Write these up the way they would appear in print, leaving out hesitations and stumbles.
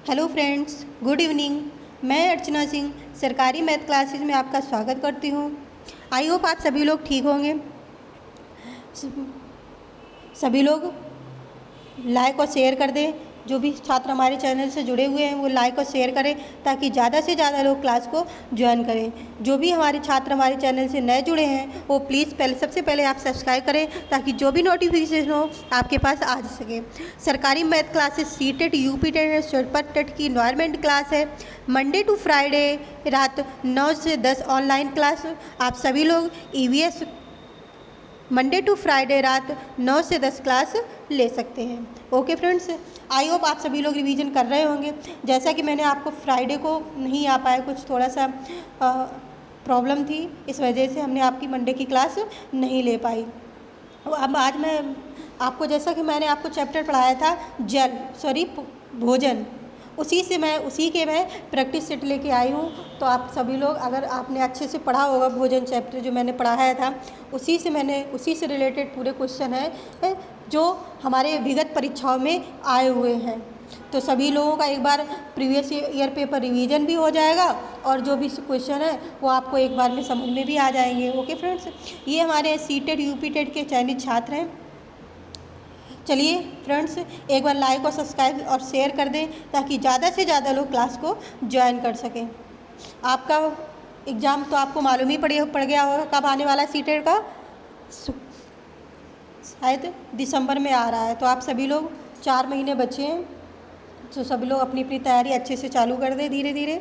Hello friends, good evening. मैं अर्चना सिंह सरकारी math classes में आपका स्वागत करती हूँ। आई होप आप सभी लोग ठीक होंगे। सभी लोग लाइक और शेयर कर दें। जो भी छात्र हमारे चैनल से जुड़े हुए हैं वो लाइक और शेयर करें ताकि ज़्यादा से ज़्यादा लोग क्लास को ज्वाइन करें। जो भी हमारे छात्र हमारे चैनल से नए जुड़े हैं वो प्लीज़ सबसे पहले आप सब्सक्राइब करें ताकि जो भी नोटिफिकेशन हो आपके पास आ सके। सरकारी math classes CTET, UP TET, state TET की इन्वायरमेंट क्लास है। मंडे टू फ्राइडे रात 9 से 10 ऑनलाइन क्लास। आप सभी लोग ईवीएस मंडे टू फ्राइडे रात 9 से 10 क्लास ले सकते हैं। ओके फ्रेंड्स, आई होप आप सभी लोग रिवीजन कर रहे होंगे। जैसा कि मैंने आपको फ्राइडे को नहीं आ पाया, कुछ थोड़ा सा प्रॉब्लम थी, इस वजह से हमने आपकी मंडे की क्लास नहीं ले पाई। अब आज मैं आपको, जैसा कि मैंने आपको चैप्टर पढ़ाया था भोजन, उसी के मैं प्रैक्टिस सेट लेके आई हूँ। तो आप सभी लोग, अगर आपने अच्छे से पढ़ा होगा भोजन चैप्टर जो मैंने पढ़ाया था, उसी से रिलेटेड पूरे क्वेश्चन है जो हमारे विगत परीक्षाओं में आए हुए हैं। तो सभी लोगों का एक बार प्रीवियस ईयर पेपर रिवीजन भी हो जाएगा और जो भी क्वेश्चन है वो आपको एक बार में समझ में भी आ जाएंगे। ओके फ्रेंड्स, ये हमारे सीटेट यूपी टेट के चयनित छात्र हैं। चलिए फ्रेंड्स, एक बार लाइक और सब्सक्राइब और शेयर कर दें ताकि ज़्यादा से ज़्यादा लोग क्लास को ज्वाइन कर सकें। आपका एग्ज़ाम तो आपको मालूम ही पड़ गया होगा कब आने वाला है। सीटेट का शायद दिसंबर में आ रहा है। तो आप सभी लोग 4 महीने बचे हैं, तो सभी लोग अपनी अपनी तैयारी अच्छे से चालू कर दें धीरे धीरे,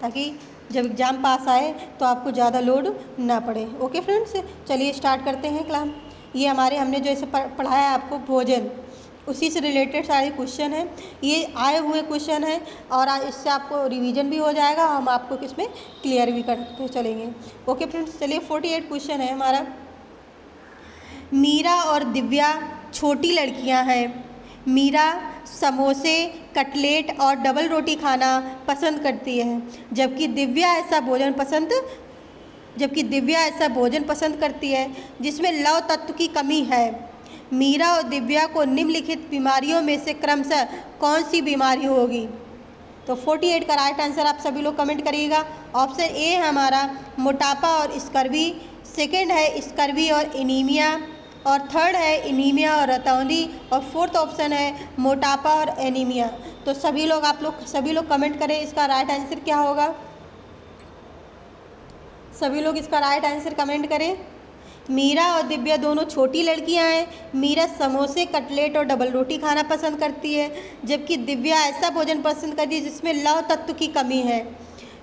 ताकि जब एग्ज़ाम पास आए तो आपको ज़्यादा लोड ना पड़े। ओके फ्रेंड्स, चलिए स्टार्ट करते हैं क्लास। ये हमने जैसे पढ़ाया आपको भोजन, उसी से रिलेटेड सारे क्वेश्चन हैं। ये आए हुए क्वेश्चन हैं और इससे आपको रिवीजन भी हो जाएगा, हम आपको किसमें क्लियर भी करते चलेंगे। ओके फ्रेंड्स, चलिए 48 क्वेश्चन है हमारा। मीरा और दिव्या छोटी लड़कियां हैं। मीरा समोसे, कटलेट और डबल रोटी खाना पसंद करती है, जबकि दिव्या ऐसा भोजन पसंद करती है जिसमें लवण तत्व की कमी है। मीरा और दिव्या को निम्नलिखित बीमारियों में से क्रमशः कौन सी बीमारी होगी? तो 48 का राइट आंसर आप सभी लोग कमेंट करिएगा। ऑप्शन ए है हमारा मोटापा और स्कर्वी, सेकेंड है स्कर्वी और एनीमिया, और थर्ड है एनीमिया और रतौंधी, और फोर्थ ऑप्शन है मोटापा और एनीमिया। तो सभी लोग कमेंट करें इसका राइट आंसर क्या होगा। सभी लोग इसका राइट आंसर कमेंट करें। मीरा और दिव्या दोनों छोटी लड़कियां हैं। मीरा समोसे, कटलेट और डबल रोटी खाना पसंद करती है, जबकि दिव्या ऐसा भोजन पसंद करती है जिसमें लवण तत्व की कमी है।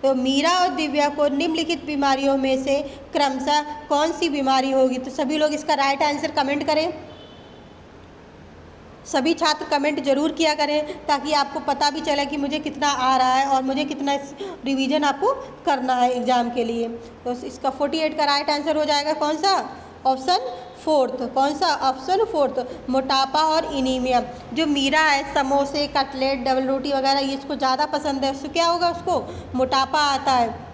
तो मीरा और दिव्या को निम्नलिखित बीमारियों में से क्रमशः कौन सी बीमारी होगी? तो सभी लोग इसका राइट आंसर कमेंट करें। सभी छात्र कमेंट जरूर किया करें ताकि आपको पता भी चले कि मुझे कितना आ रहा है और मुझे कितना रिवीजन आपको करना है एग्ज़ाम के लिए। तो इसका 48 का राइट आंसर हो जाएगा कौन सा? Option fourth. कौन सा? ऑप्शन फोर्थ, मोटापा और एनीमिया। जो मीरा है समोसे, कटलेट, डबल रोटी वगैरह ये इसको ज़्यादा पसंद है, उससे क्या होगा? उसको मोटापा आता है।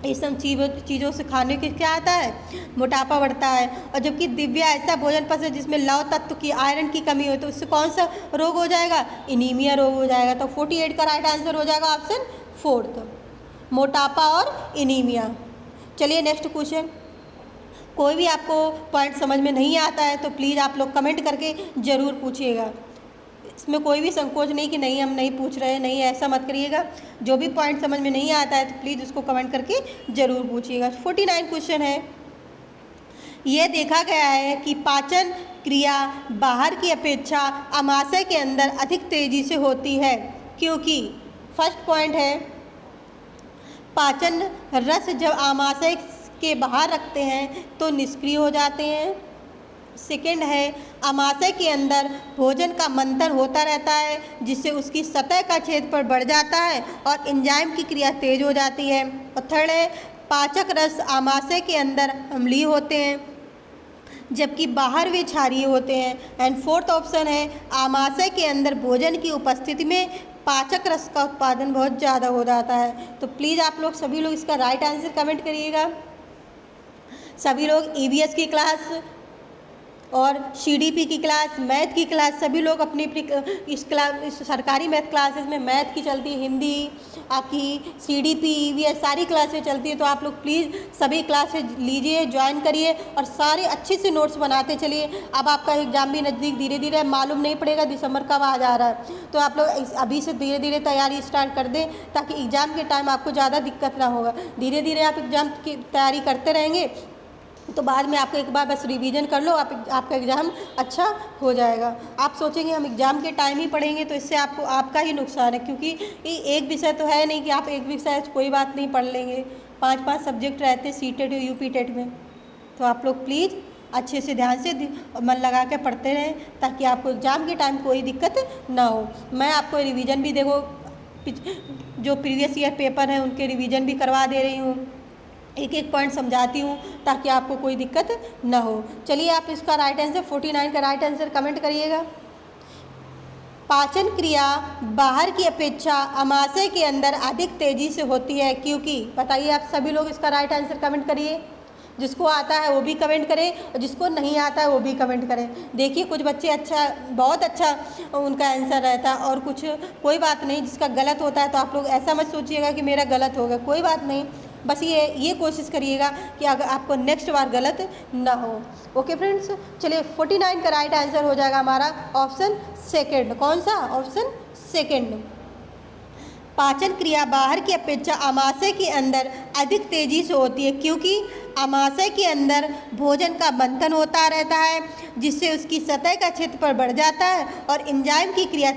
ये सब चीज़ों से खाने के क्या आता है? मोटापा बढ़ता है। और जबकि दिव्या ऐसा भोजन पसंद है जिसमें लवण तत्व की, आयरन की कमी हो, तो उससे कौन सा रोग हो जाएगा? एनीमिया रोग हो जाएगा। तो 48 का राइट आंसर हो जाएगा ऑप्शन फोर्थ, मोटापा और एनीमिया। चलिए नेक्स्ट क्वेश्चन। कोई भी आपको पॉइंट समझ में नहीं आता है तो प्लीज़ आप लोग कमेंट करके ज़रूर पूछिएगा। इसमें कोई भी संकोच नहीं कि नहीं हम नहीं पूछ रहे हैं, नहीं ऐसा मत करिएगा। जो भी पॉइंट समझ में नहीं आता है तो प्लीज़ उसको कमेंट करके ज़रूर पूछिएगा। 49 क्वेश्चन है। ये देखा गया है कि पाचन क्रिया बाहर की अपेक्षा आमाशय के अंदर अधिक तेज़ी से होती है, क्योंकि फर्स्ट पॉइंट है पाचन रस जब आमाशय के बाहर रखते हैं तो निष्क्रिय हो जाते हैं। सेकेंड है आमाशय के अंदर भोजन का मंथन होता रहता है जिससे उसकी सतह का क्षेत्रफल बढ़ जाता है और एंजाइम की क्रिया तेज हो जाती है। और थर्ड है पाचक रस आमाशय के अंदर अम्लीय होते हैं जबकि बाहर वे क्षारीय होते हैं। एंड फोर्थ ऑप्शन है आमाशय के अंदर भोजन की उपस्थिति में पाचक रस का उत्पादन बहुत ज़्यादा हो जाता है। तो प्लीज़ आप लोग सभी लोग इसका राइट आंसर कमेंट करिएगा। सभी लोग ईवीएस की क्लास और सीडीपी की क्लास, मैथ की क्लास, सभी लोग अपनी इस सरकारी मैथ क्लासेस में मैथ की चलती है, हिंदी आपकी सीडीपी ईवीएस सारी क्लासेस चलती है। तो आप लोग प्लीज़ सभी क्लासेस लीजिए, ज्वाइन करिए और सारे अच्छे से नोट्स बनाते चलिए। अब आपका एग्ज़ाम भी नज़दीक धीरे धीरे, मालूम नहीं पड़ेगा दिसंबर कब आ जा रहा है, तो आप लोग अभी से धीरे धीरे तैयारी स्टार्ट कर दें ताकि एग्ज़ाम के टाइम आपको ज़्यादा दिक्कत ना होगा। धीरे धीरे आप एग्ज़ाम की तैयारी करते रहेंगे तो बाद में आपको एक बार बस रिवीजन कर लो, आपका एग्ज़ाम अच्छा हो जाएगा। आप सोचेंगे हम एग्ज़ाम के टाइम ही पढ़ेंगे तो इससे आपका ही नुकसान है, क्योंकि ये एक विषय तो है नहीं कि आप एक विषय कोई बात नहीं पढ़ लेंगे। 5-5 सब्जेक्ट रहते हैं सीटेट और यूपी टेट में। तो आप लोग प्लीज़ अच्छे से ध्यान से मन लगा के पढ़ते रहें ताकि आपको एग्ज़ाम के टाइम कोई दिक्कत ना हो। मैं आपको रिवीजन भी देखो, जो प्रीवियस ईयर पेपर हैं उनके रिवीजन भी करवा दे रही हूँ, एक एक पॉइंट समझाती हूँ ताकि आपको कोई दिक्कत ना हो। चलिए आप इसका राइट आंसर 49 का राइट आंसर कमेंट करिएगा। पाचन क्रिया बाहर की अपेक्षा आमाशय के अंदर अधिक तेज़ी से होती है क्योंकि, बताइए आप सभी लोग इसका राइट आंसर कमेंट करिए। जिसको आता है वो भी कमेंट करें और जिसको नहीं आता है वो भी कमेंट करें। देखिए कुछ बच्चे बहुत अच्छा उनका आंसर रहता है और कुछ कोई बात नहीं, जिसका गलत होता है तो आप लोग ऐसा मत सोचिएगा कि मेरा गलत होगा, कोई बात नहीं, बस ये कोशिश करिएगा कि अगर आपको नेक्स्ट बार गलत ना हो। ओके फ्रेंड्स, चलिए 49 का राइट आंसर हो जाएगा हमारा ऑप्शन सेकंड। कौन सा? Option second. पाचन क्रिया बाहर की अपेक्षा आमाशय के अंदर अधिक तेजी से होती है क्योंकि आमाशय के अंदर भोजन का मंथन होता रहता है जिससे उसकी सतह का क्षेत्रफल बढ़ जाता है और एंजाइम की क्रिया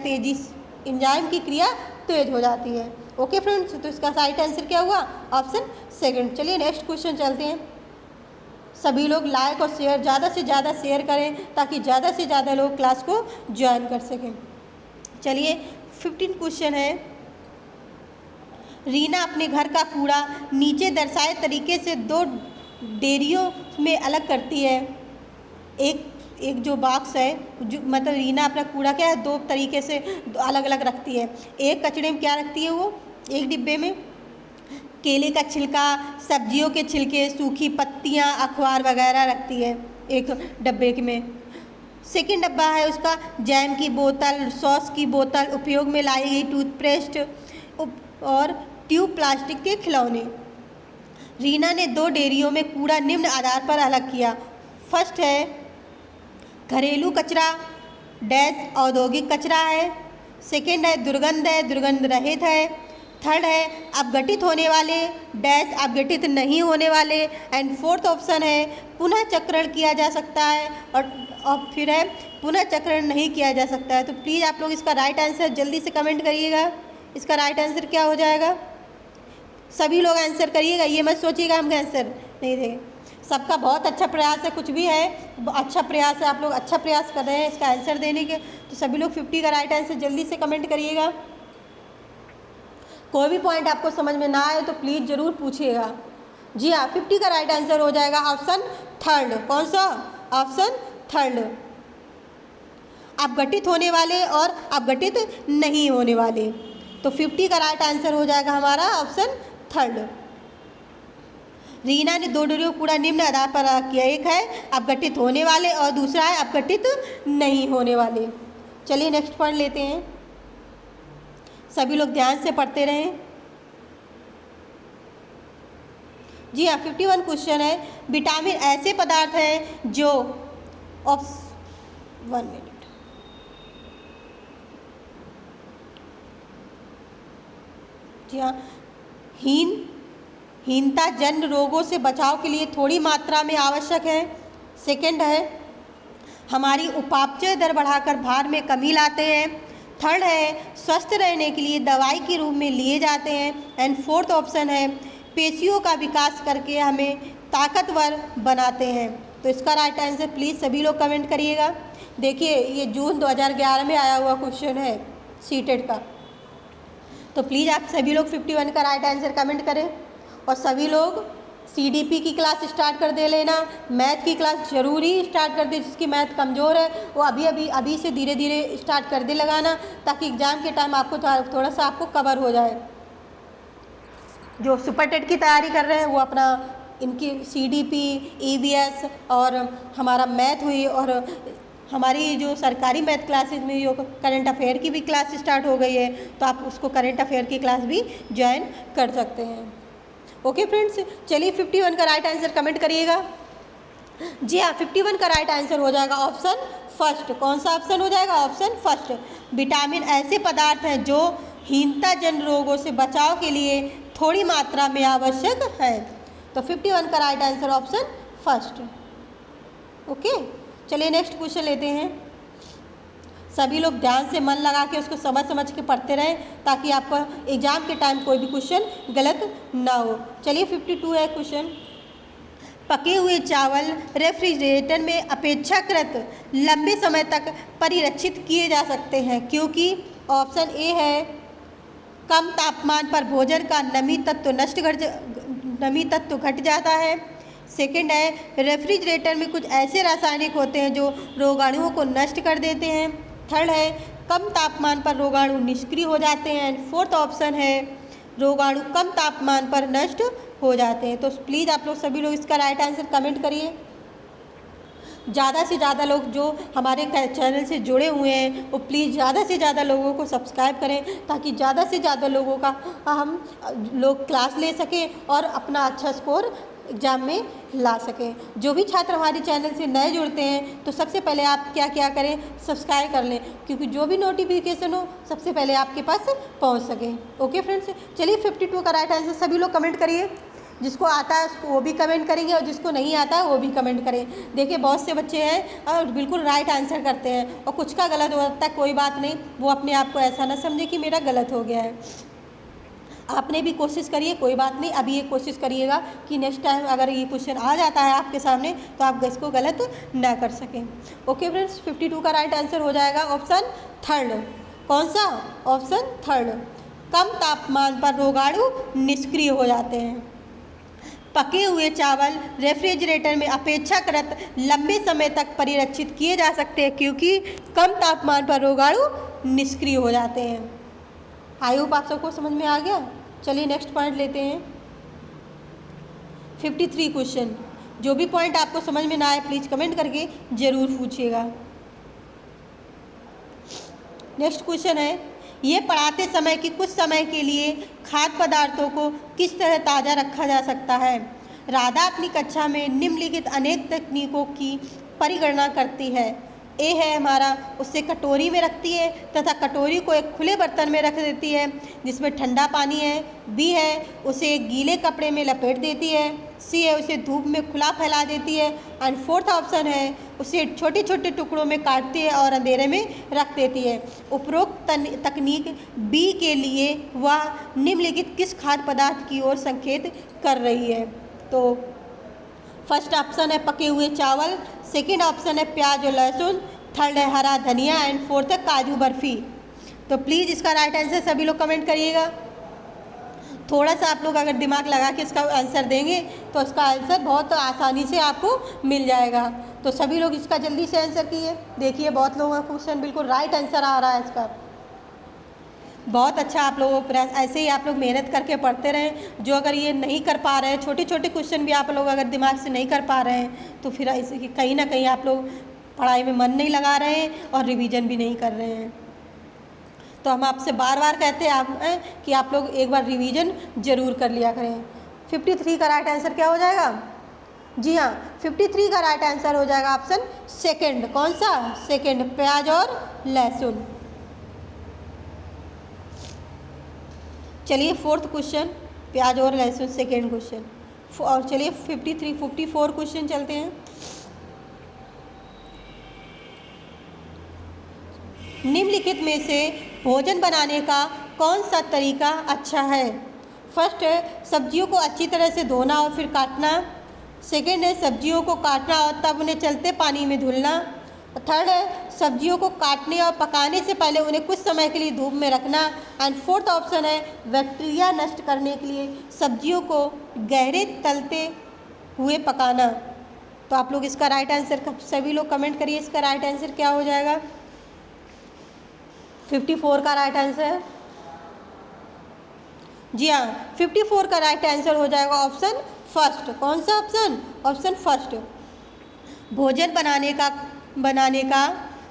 तेज हो जाती है। ओके फ्रेंड्स, तो इसका राइट आंसर क्या हुआ? Option second. चलिए नेक्स्ट क्वेश्चन चलते हैं। सभी लोग लाइक और शेयर ज़्यादा से ज़्यादा शेयर करें ताकि ज़्यादा से ज़्यादा लोग क्लास को ज्वाइन कर सकें। चलिए 15 क्वेश्चन है। रीना अपने घर का कूड़ा नीचे दर्शाए तरीके से 2 डेरियों में अलग करती है। एक जो बॉक्स है, जो मतलब रीना अपना कूड़ा क्या है 2 तरीके से अलग अलग रखती है। एक कचड़े में क्या रखती है वो, एक डिब्बे में केले का छिलका, सब्जियों के छिलके, सूखी पत्तियाँ, अखबार वगैरह रखती है एक डब्बे में। सेकंड डब्बा है उसका जैम की बोतल, सॉस की बोतल, उपयोग में लाई गई टूथपेस्ट और ट्यूब प्लास्टिक के खिलौने। रीना ने 2 डेयरियों में कूड़ा निम्न आधार पर अलग किया। फर्स्ट है घरेलू कचरा डैश औद्योगिक कचरा है। सेकंड है दुर्गंध रहित है। थर्ड है अपघटित होने वाले डैश अपघटित नहीं होने वाले। एंड फोर्थ ऑप्शन है पुनः चक्रण किया जा सकता है और फिर है पुनः चक्रण नहीं किया जा सकता है। तो प्लीज़ आप लोग इसका राइट आंसर जल्दी से कमेंट करिएगा। इसका राइट आंसर क्या हो जाएगा? सभी लोग आंसर करिएगा, ये मत सोचिएगा हम आंसर नहीं देंगे। सबका बहुत अच्छा प्रयास है, कुछ भी है अच्छा प्रयास है, आप लोग अच्छा प्रयास कर रहे हैं इसका आंसर देने के। तो सभी लोग 50 का राइट आंसर जल्दी से कमेंट करिएगा। कोई भी पॉइंट आपको समझ में ना आए तो प्लीज़ ज़रूर पूछिएगा। जी हाँ, 50 का राइट आंसर हो जाएगा ऑप्शन थर्ड। कौन सा? Option third. अपघटित होने वाले और अपघटित नहीं होने वाले। तो 50 का राइट आंसर हो जाएगा हमारा ऑप्शन थर्ड। रीना ने 2 डेयरियों कूड़ा निम्न आधार पर अलग किया। एक है अपघटित होने वाले और दूसरा है अपघटित नहीं होने वाले। चलिए नेक्स्ट पॉइंट लेते हैं। सभी लोग ध्यान से पढ़ते रहें। जी हाँ, 51 क्वेश्चन है। विटामिन ऐसे पदार्थ हैं जो 1 मिनट। जी हाँ, हीनता जन्य रोगों से बचाव के लिए थोड़ी मात्रा में आवश्यक है। सेकंड है हमारी उपापचय दर बढ़ाकर भार में कमी लाते हैं। थर्ड है स्वस्थ रहने के लिए दवाई के रूप में लिए जाते हैं। एंड फोर्थ ऑप्शन है पेशियों का विकास करके हमें ताकतवर बनाते हैं। तो इसका राइट आंसर प्लीज़ सभी लोग कमेंट करिएगा। देखिए ये जून 2011 में आया हुआ क्वेश्चन है सीटेट का। तो प्लीज़ आप सभी लोग 51 का राइट आंसर कमेंट करें और सभी लोग सीडीपी की क्लास स्टार्ट कर दे लेना। मैथ की क्लास ज़रूरी स्टार्ट कर दे, जिसकी मैथ कमज़ोर है वो अभी से धीरे धीरे स्टार्ट कर दे लगाना ताकि एग्ज़ाम के टाइम आपको थोड़ा सा आपको कवर हो जाए। जो सुपर टेट की तैयारी कर रहे हैं वो अपना इनकी CDP, EVS और हमारा मैथ हुई, और हमारी जो सरकारी मैथ क्लासेस में जो करंट अफेयर की भी क्लास स्टार्ट हो गई है, तो आप उसको करंट अफेयर की क्लास भी ज्वाइन कर सकते हैं। ओके फ्रेंड्स, चलिए 51 का राइट आंसर कमेंट करिएगा। जी हाँ, 51 का राइट आंसर हो जाएगा ऑप्शन फर्स्ट। कौन सा ऑप्शन हो जाएगा? Option first. विटामिन ऐसे पदार्थ हैं जो हीनता जन रोगों से बचाव के लिए थोड़ी मात्रा में आवश्यक है। तो 51 का right answer option first. Okay, चलिए नेक्स्ट क्वेश्चन लेते हैं। सभी लोग ध्यान से मन लगा के उसको समझ समझ के पढ़ते रहें, ताकि आपका एग्जाम के टाइम कोई भी क्वेश्चन गलत ना हो। चलिए 52 है क्वेश्चन। पके हुए चावल रेफ्रिजरेटर में अपेक्षाकृत लंबे समय तक परिरक्षित किए जा सकते हैं, क्योंकि ऑप्शन ए है कम तापमान पर भोजन का नमी तत्व घट जाता है। सेकंड है रेफ्रिजरेटर में कुछ ऐसे रासायनिक होते हैं जो रोगाणुओं को नष्ट कर देते हैं। थर्ड है कम तापमान पर रोगाणु निष्क्रिय हो जाते हैं। एंड फोर्थ ऑप्शन है रोगाणु कम तापमान पर नष्ट हो जाते हैं। तो प्लीज़ आप लोग सभी लोग इसका राइट आंसर कमेंट करिए। ज़्यादा से ज़्यादा लोग जो हमारे चैनल से जुड़े हुए हैं वो प्लीज़ ज़्यादा से ज़्यादा लोगों को सब्सक्राइब करें, ताकि ज़्यादा से ज़्यादा लोगों का हम लोग क्लास ले सकें और अपना अच्छा स्कोर एग्ज़ाम में ला सकें। जो भी छात्र हमारे चैनल से नए जुड़ते हैं तो सबसे पहले आप क्या क्या करें, सब्सक्राइब कर लें, क्योंकि जो भी नोटिफिकेशन हो सबसे पहले आपके पास पहुंच सके। ओके फ्रेंड्स, चलिए 52 का राइट आंसर सभी लोग कमेंट करिए। जिसको आता है उसको वो भी कमेंट करेंगे, और जिसको नहीं आता है वो भी कमेंट करें। देखिए बहुत से बच्चे हैं और बिल्कुल राइट आंसर करते हैं, और कुछ का गलत होता है, कोई बात नहीं, वो अपने आप को ऐसा ना समझे कि मेरा गलत हो गया है। आपने भी कोशिश करिए, कोई बात नहीं, अभी ये कोशिश करिएगा कि नेक्स्ट टाइम अगर ये क्वेश्चन आ जाता है आपके सामने तो आप इसको गलत ना कर सकें। ओके फ्रेंड्स, 52 का राइट आंसर हो जाएगा ऑप्शन थर्ड। कौन सा? Option third. कम तापमान पर रोगाणु निष्क्रिय हो जाते हैं। पके हुए चावल रेफ्रिजरेटर में अपेक्षाकृत लंबे समय तक परिरक्षित किए जा सकते हैं, क्योंकि कम तापमान पर रोगाणु निष्क्रिय हो जाते हैं। आई होप आप सबको समझ में आ गया। चलिए नेक्स्ट पॉइंट लेते हैं, 53 क्वेश्चन। जो भी पॉइंट आपको समझ में ना आए प्लीज़ कमेंट करके ज़रूर पूछिएगा। नेक्स्ट क्वेश्चन है, ये पढ़ाते समय कि कुछ समय के लिए खाद्य पदार्थों को किस तरह ताज़ा रखा जा सकता है। राधा अपनी कक्षा में निम्नलिखित अनेक तकनीकों की परिगणना करती है। ए है हमारा, उससे कटोरी में रखती है तथा कटोरी को एक खुले बर्तन में रख देती है जिसमें ठंडा पानी है। बी है उसे एक गीले कपड़े में लपेट देती है। सी है उसे धूप में खुला फैला देती है। एंड फोर्थ ऑप्शन है उसे छोटे छोटे टुकड़ों में काटती है और अंधेरे में रख देती है। उपरोक्त तकनीक बी के लिए वह निम्नलिखित किस खाद्य पदार्थ की ओर संकेत कर रही है। तो फर्स्ट ऑप्शन है पके हुए चावल, सेकेंड ऑप्शन है प्याज और लहसुन, थर्ड है हरा धनिया, एंड फोर्थ है काजू बर्फी। तो प्लीज़ इसका राइट आंसर सभी लोग कमेंट करिएगा। थोड़ा सा आप लोग अगर दिमाग लगा के इसका आंसर देंगे तो इसका आंसर बहुत आसानी से आपको मिल जाएगा। तो सभी लोग इसका जल्दी से आंसर कीजिए। देखिए बहुत लोगों का क्वेश्चन बिल्कुल राइट आंसर आ रहा है इसका। बहुत अच्छा आप लोगों को प्रयास, ऐसे ही आप लोग मेहनत करके पढ़ते रहें। जो अगर ये नहीं कर पा रहे हैं, छोटे छोटे क्वेश्चन भी आप लोग अगर दिमाग से नहीं कर पा रहे हैं तो फिर ऐसे कहीं ना कहीं आप लोग पढ़ाई में मन नहीं लगा रहे हैं और रिवीजन भी नहीं कर रहे हैं। तो हम आपसे बार बार कहते हैं कि आप लोग एक बार रिवीजन ज़रूर कर लिया करें। 53 का राइट आंसर क्या हो जाएगा? जी हाँ, 53 का राइट आंसर हो जाएगा ऑप्शन सेकेंड। कौन सा? सेकेंड, प्याज और लहसुन। चलिए फोर्थ क्वेश्चन, प्याज और लहसुन सेकेंड क्वेश्चन। और चलिए 54 क्वेश्चन चलते हैं। निम्नलिखित में से भोजन बनाने का कौन सा तरीका अच्छा है? फर्स्ट है सब्जियों को अच्छी तरह से धोना और फिर काटना। सेकेंड है सब्जियों को काटना और तब उन्हें चलते पानी में धुलना। थर्ड है सब्जियों को काटने और पकाने से पहले उन्हें कुछ समय के लिए धूप में रखना। एंड फोर्थ ऑप्शन है बैक्टीरिया नष्ट करने के लिए सब्जियों को गहरे तलते हुए पकाना। तो आप लोग इसका राइट आंसर सभी लोग कमेंट करिए, इसका राइट आंसर क्या हो जाएगा? 54 का राइट आंसर है। जी हाँ, 54 का राइट आंसर हो जाएगा ऑप्शन फर्स्ट। कौन सा ऑप्शन? Option first. भोजन बनाने का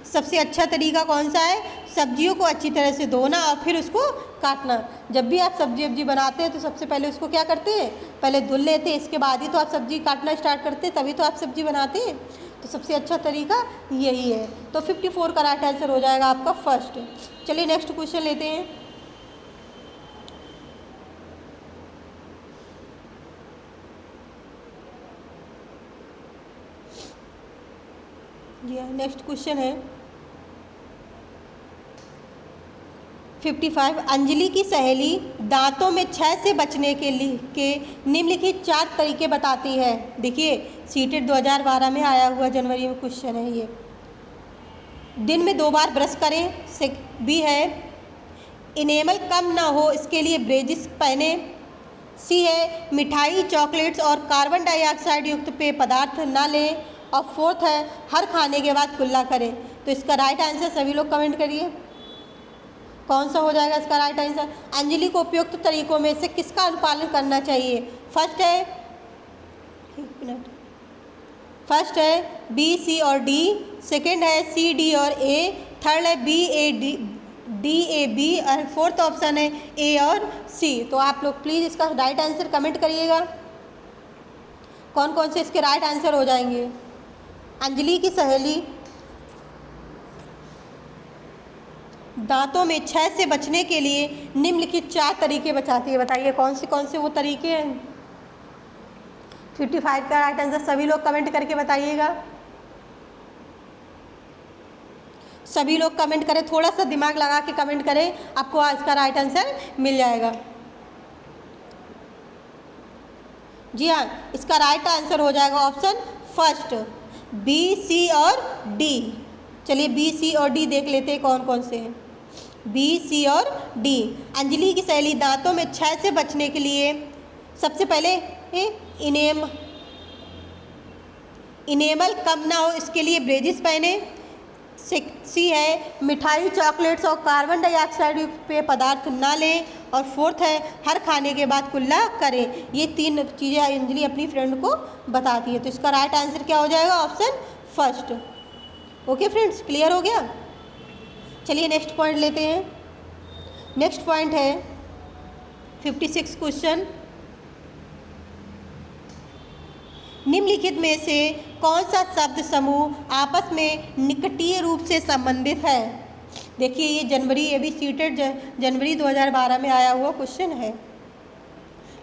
सबसे अच्छा तरीका कौन सा है? सब्जियों को अच्छी तरह से धोना और फिर उसको काटना। जब भी आप सब्जी बनाते हैं तो सबसे पहले उसको क्या करते हैं? पहले धुल लेते हैं, इसके बाद ही तो आप सब्जी काटना स्टार्ट करते हैं, तभी तो आप सब्जी बनाते हैं। तो सबसे अच्छा तरीका यही है। तो 54 का राइट आंसर हो जाएगा आपका फर्स्ट। चलिए नेक्स्ट क्वेश्चन लेते हैं। जी हाँ, नेक्स्ट क्वेश्चन है 55। अंजलि की सहेली दांतों में क्षय से बचने के निम्नलिखित 4 तरीके बताती है। देखिए सीटेट 2012 में आया हुआ जनवरी में क्वेश्चन है ये। दिन में 2 बार ब्रश करें। बी है इनेमल कम ना हो इसके लिए ब्रेजिस पहने। सी है मिठाई, चॉकलेट्स और कार्बन डाइऑक्साइड युक्त पेय पदार्थ ना लें। और फोर्थ है हर खाने के बाद कुल्ला करें। तो इसका राइट आंसर सभी लोग कमेंट करिए, कौन सा हो जाएगा इसका राइट आंसर? अंजलि को उपयुक्त तरीकों में से किसका अनुपालन करना चाहिए? फर्स्ट है, एक मिनट, फर्स्ट है बी, सी और डी। सेकंड है सी, डी और ए। थर्ड है बी, ए, डी, ए, बी। और फोर्थ ऑप्शन है ए और सी। तो आप लोग प्लीज़ इसका राइट आंसर कमेंट करिएगा, कौन कौन से इसके राइट आंसर हो जाएंगे। अंजलि की सहेली दांतों में क्षय से बचने के लिए निम्नलिखित 4 तरीके बताती है। बताइए कौन से वो तरीके हैं? 55 का राइट आंसर सभी लोग कमेंट करके बताइएगा। सभी लोग कमेंट करें, थोड़ा सा दिमाग लगा के कमेंट करें, आपको इसका राइट आंसर मिल जाएगा। जी हाँ, इसका राइट आंसर हो जाएगा ऑप्शन फर्स्ट, बी, सी और डी। चलिए बी, सी और डी देख लेते हैं कौन कौन से हैं। बी, सी और डी। अंजलि की सहेली दांतों में क्षय से बचने के लिए सबसे पहले इनेमल कम ना हो इसके लिए ब्रेजिस पहने। सी है मिठाई, चॉकलेट्स और कार्बन डाइऑक्साइड युक्त पेय पदार्थ ना लें। और फोर्थ है हर खाने के बाद कुल्ला करें। ये 3 चीज़ें अंजलि अपनी फ्रेंड को बताती है। तो इसका राइट आंसर क्या हो जाएगा? Option first. Okay friends, clear हो गया? चलिए नेक्स्ट पॉइंट लेते हैं। नेक्स्ट पॉइंट है 56 क्वेश्चन। निम्नलिखित में से कौन सा शब्द समूह आपस में निकटीय रूप से संबंधित है? देखिए ये भी सीटेट जनवरी 2012 में आया हुआ क्वेश्चन है।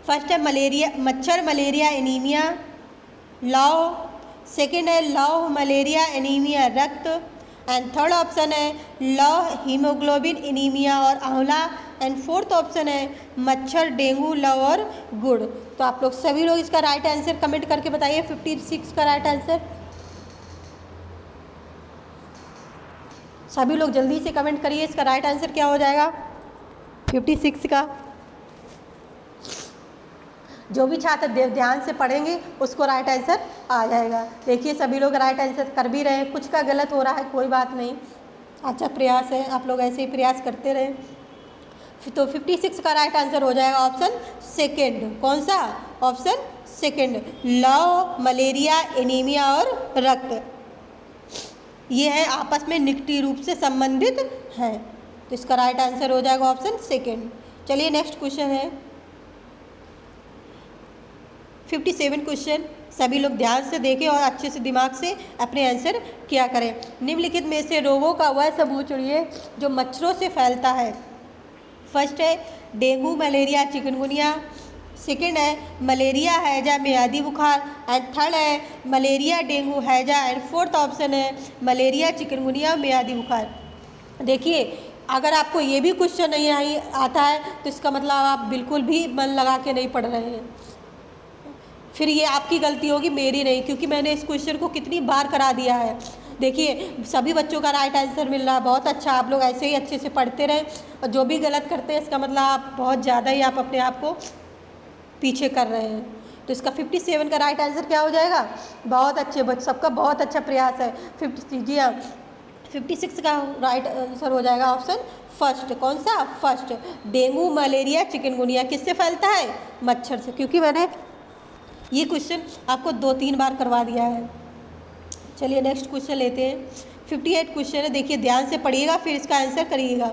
फर्स्ट है मलेरिया, मच्छर, मलेरिया, एनीमिया, लौ। सेकेंड है लौ, मलेरिया, एनीमिया, रक्त। एंड थर्ड ऑप्शन है लौ, हीमोग्लोबिन, एनीमिया और आंवला। एंड फोर्थ ऑप्शन है मच्छर, डेंगू, लौ और गुड़। तो आप लोग सभी लोग इसका राइट आंसर कमेंट करके बताइए 56 का राइट आंसर। सभी लोग जल्दी से कमेंट करिए इसका राइट आंसर क्या हो जाएगा 56 का। जो भी छात्र ध्यान से पढ़ेंगे उसको राइट आंसर आ जाएगा। देखिए सभी लोग राइट आंसर कर भी रहे हैं, कुछ का गलत हो रहा है, कोई बात नहीं, अच्छा प्रयास है, आप लोग ऐसे ही प्रयास करते रहें। तो 56 का राइट आंसर हो जाएगा ऑप्शन सेकेंड। कौन सा? ऑप्शन सेकेंड, लौ, मलेरिया, एनीमिया और रक्त। ये है आपस में निकटीय रूप से संबंधित हैं। तो इसका राइट आंसर हो जाएगा ऑप्शन सेकेंड। चलिए नेक्स्ट क्वेश्चन है 57 क्वेश्चन। सभी लोग ध्यान से देखें और अच्छे से दिमाग से अपने आंसर किया करें। निम्नलिखित में से रोगों का वह समूह चुनिए जो मच्छरों से फैलता है। फर्स्ट है डेंगू, मलेरिया, चिकनगुनिया। सेकेंड है मलेरिया, हैजा, मियादी बुखार। एंड थर्ड है मलेरिया, डेंगू, हैजा। एंड फोर्थ ऑप्शन है मलेरिया, चिकनगुनिया, मियादी बुखार। देखिए अगर आपको ये भी क्वेश्चन नहीं आता है तो इसका मतलब आप बिल्कुल भी मन लगा के नहीं पढ़ रहे हैं। फिर ये आपकी गलती होगी, मेरी नहीं, क्योंकि मैंने इस क्वेश्चन को कितनी बार करा दिया है। देखिए सभी बच्चों का राइट आंसर मिल रहा है, बहुत अच्छा। आप लोग ऐसे ही अच्छे से पढ़ते रहें और जो भी गलत करते हैं इसका मतलब आप बहुत ज़्यादा ही आप अपने आप को पीछे कर रहे हैं। तो इसका 57 का राइट आंसर क्या हो जाएगा? बहुत अच्छे बच्चे, सबका बहुत अच्छा प्रयास है। 50 जी हाँ, 56 का राइट आंसर हो जाएगा ऑप्शन फर्स्ट। कौन सा? फर्स्ट। डेंगू, मलेरिया, चिकनगुनिया किससे फैलता है? मच्छर से। क्योंकि मैंने ये क्वेश्चन आपको 2-3 बार करवा दिया है। चलिए नेक्स्ट क्वेश्चन लेते हैं। 58 क्वेश्चन है, देखिए ध्यान से पढ़िएगा फिर इसका आंसर करिएगा।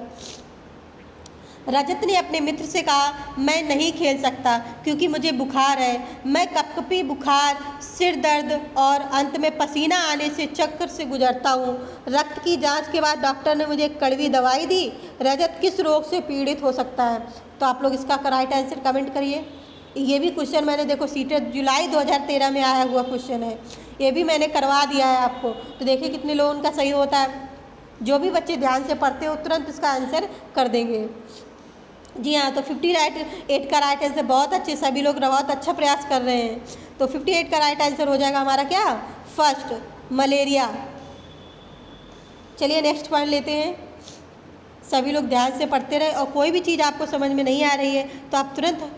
रजत ने अपने मित्र से कहा, मैं नहीं खेल सकता क्योंकि मुझे बुखार है। मैं कपकपी, बुखार, सिर दर्द और अंत में पसीना आने से चक्कर से गुजरता हूँ। रक्त की जांच के बाद डॉक्टर ने मुझे एक कड़वी दवाई दी। रजत किस रोग से पीड़ित हो सकता है? तो आप लोग इसका राइट आंसर कमेंट करिए। ये भी क्वेश्चन मैंने देखो सीटेट जुलाई 2013 में आया हुआ क्वेश्चन है, ये भी मैंने करवा दिया है आपको। तो देखिए कितने लोगों का सही होता है। जो भी बच्चे ध्यान से पढ़ते हो तुरंत इसका आंसर कर देंगे। जी हाँ, तो 58 का राइट आंसर बहुत अच्छे, सभी लोग बहुत अच्छा प्रयास कर रहे हैं। तो 58 का राइट आंसर हो जाएगा हमारा क्या? First, malaria. चलिए नेक्स्ट पॉइंट लेते हैं। सभी लोग ध्यान से पढ़ते रहे और कोई भी चीज़ आपको समझ में नहीं आ रही है तो आप तुरंत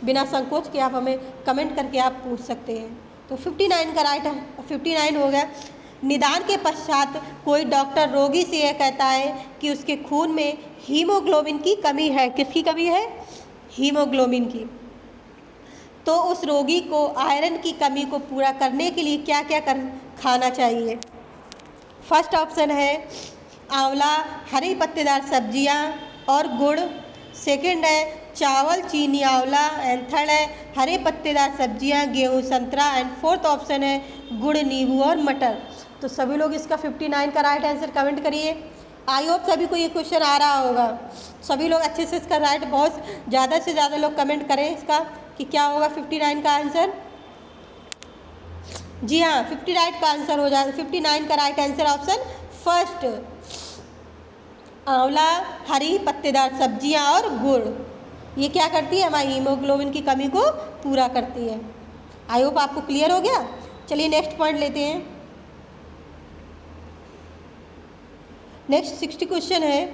बिना संकोच के आप हमें कमेंट करके आप पूछ सकते हैं। तो 59 का राइट 59 हो गया। निदान के पश्चात कोई डॉक्टर रोगी से यह कहता है कि उसके खून में हीमोग्लोबिन की कमी है। किसकी कमी है? हीमोग्लोबिन की। तो उस रोगी को आयरन की कमी को पूरा करने के लिए क्या क्या खाना चाहिए? फर्स्ट ऑप्शन है आंवला, हरी पत्तेदार सब्जियां और गुड़। सेकंड है चावल, चीनी, आंवला। एंड थर्ड है हरे पत्तेदार सब्जियां, गेहूं, संतरा। एंड फोर्थ ऑप्शन है गुड़, नींबू और मटर। तो सभी लोग इसका 59 का राइट आंसर कमेंट करिए। आई होप सभी को ये क्वेश्चन आ रहा होगा। सभी लोग अच्छे से इसका राइट, बहुत ज़्यादा से ज़्यादा लोग कमेंट करें इसका कि क्या होगा 59 का आंसर। जी हाँ, 59 का आंसर हो जाएगा। 59 का राइट आंसर ऑप्शन फर्स्ट, आंवला, हरी पत्तेदार सब्जियां और गुड़। ये क्या करती है? हमारी हीमोग्लोबिन की कमी को पूरा करती है। आई होप आपको क्लियर हो गया। चलिए नेक्स्ट पॉइंट लेते हैं। नेक्स्ट 60 क्वेश्चन है।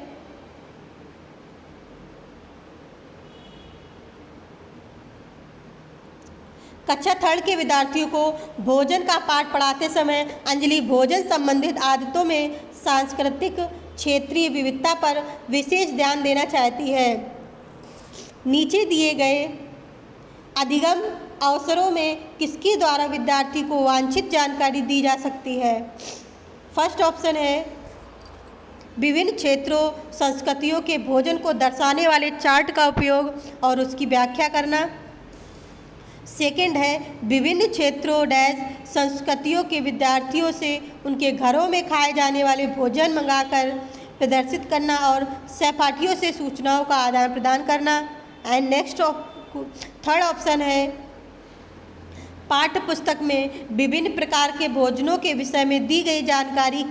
कक्षा थर्ड के विद्यार्थियों को भोजन का पाठ पढ़ाते समय अंजलि भोजन संबंधित आदतों में सांस्कृतिक क्षेत्रीय विविधता पर विशेष ध्यान देना चाहती है। नीचे दिए गए अधिगम अवसरों में किसके द्वारा विद्यार्थी को वांछित जानकारी दी जा सकती है? फर्स्ट ऑप्शन है विभिन्न क्षेत्रों संस्कृतियों के भोजन को दर्शाने वाले चार्ट का उपयोग और उसकी व्याख्या करना। सेकंड है विभिन्न क्षेत्रों डैश संस्कृतियों के विद्यार्थियों से उनके घरों में खाए जाने वाले भोजन मंगाकर प्रदर्शित करना और सहपाठियों से सूचनाओं का आदान प्रदान करना। एंड नेक्स्ट थर्ड ऑप्शन है पाठ्य पुस्तक में विभिन्न प्रकार के भोजनों के विषय में दी गई जानकारी